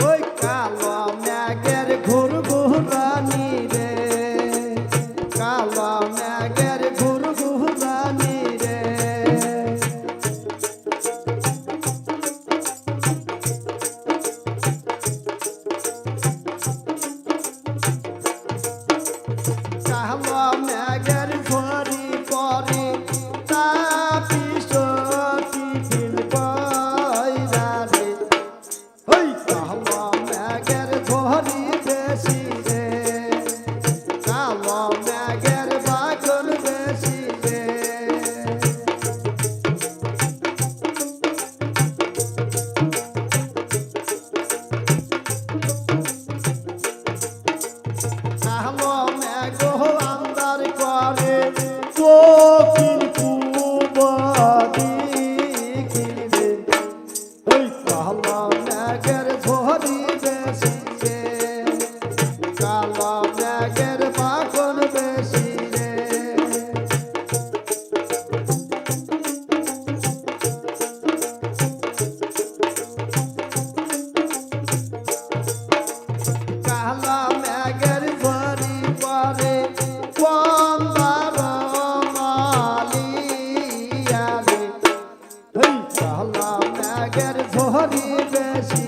ওই কালো মেঘের ঘুরঘুরানি রে, কালো মেঘের ঘুরঘুরানি রে। কালো মেঘের ঝরি পরে তাপি সখী দিল পয়রা রে। ওই কালো মেঘের ঝরি বেশি রে, কালো মেঘের বাগল বেশি রে। কালো মেঘ আন্দার করে দক্ষিণ পূব দিকে রে। ওই কালো মেঘের ঝরি বেশি রে, কালো মেঘের বাগল বেশি রে। কালো মেঘের ঝরি পরে বন্দার মালিয়া রে। ওই কালো মেঘের ঝরি বেশি